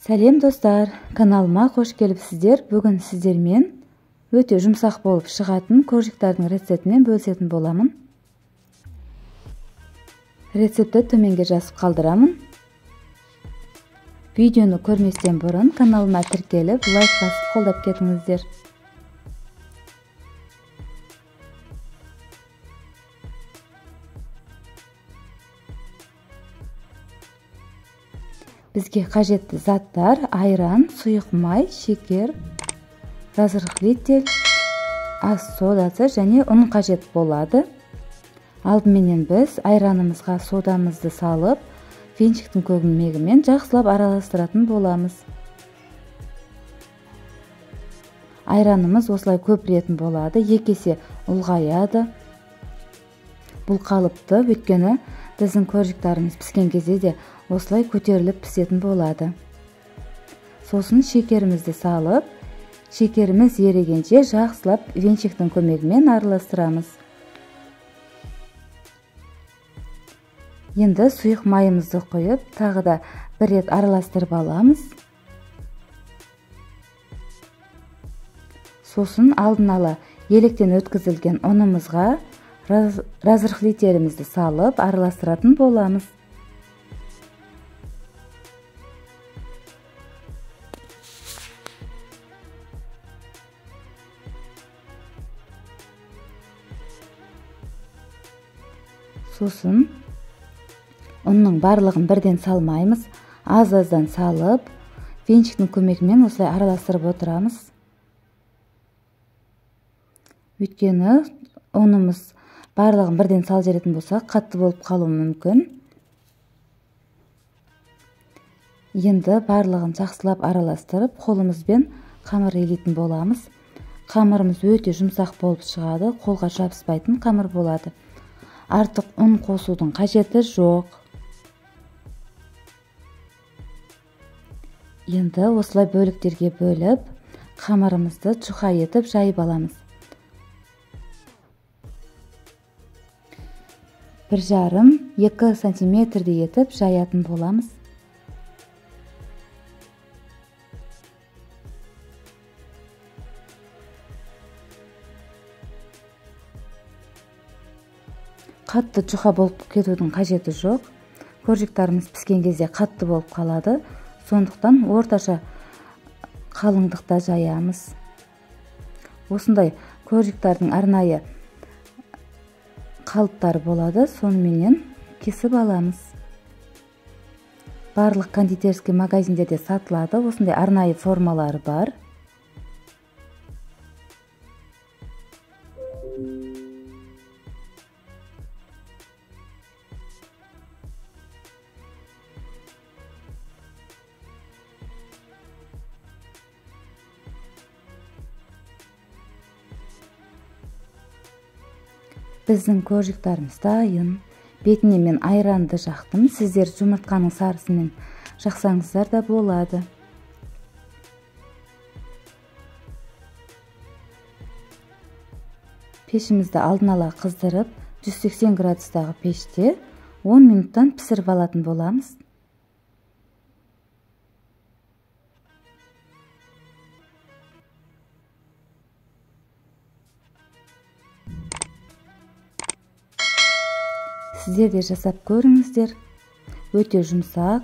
Сәлем достар, каналыма қош келіпсіздер. Бүгін сіздермен өте жұмсақ болып шығатын коржиктардың рецептімен бөлісетін боламын. Рецепті төменге жазып қалдырамын. Видеоны көрместен бұрын каналыма тіркеліп, лайк басып қолдап кетіңіздер. Бізге қажетті заттар: айран, сұйық май, шекер, разрыхлитель, ас содасы және ұн қажет болады. Алдыменен біз айранымызға содамызды салып, венчиктің көмегімен жақсылап араластыратын боламыз. Айранымыз осылай көпіретін болады, екесе ұлғаяды. Бұл қалыпты, өйткені біздің коржиктарымыз піскен кезде де осылай көтеріліп пісетін болады. Сосын шекерімізді салып, шекеріміз ерігенше жақсылап венчиктің көмегімен араластырамыз. Енді сұйық майымызды қойып, тағы да бір рет араластырып аламыз. Сосын алдын ала електен өткізілген ұнымызға разрыхлителімізді салып араластыратын боламыз. Сосын ұнның барлығын бірден салмаймыз, аз-аздан салып, венчиктің көмегімен осылай араластырып отырамыз. Өйткені ұнымыз барлығын бірден салып жіберетін болсақ, қатты болып қалуы мүмкін. Енді барлығын жақсылап араластырып, қолымызбен қамыр илейтін боламыз. Қамырымыз өте жұмсақ болып шығады, қолға жабыспайтын қамыр болады. Артық ұн қосудың қажеті жоқ. Енді осылай бөліктерге бөліп, қамырымызды жұқа етіп жайып аламыз. 1,5-2 сантиметрдей етіп жаятын боламыз. Қатты жұқа болып кетудің қажеті жоқ. Коржиктарымыз піскен кезде қатты болып қалады. Сондықтан орташа қалыңдықта жаямыз. Осындай коржиктардың арнайы қалыптары болады, соныменен кесіп аламыз. Барлық кондитерский магазиндерде сатылады, осындай арнайы формалары бар. Біздің коржиктарымыз дайын. Бетіне мен айранды жақтым. Сіздер жұмыртқаның сарысымен жақсаңыздар да болады. Пешімізді алдын ала қыздырып, 180 градустағы пеште 10 минуттан пісіріп алатын боламыз. Сіздер де жасап көріңіздер. Өте жұмсақ,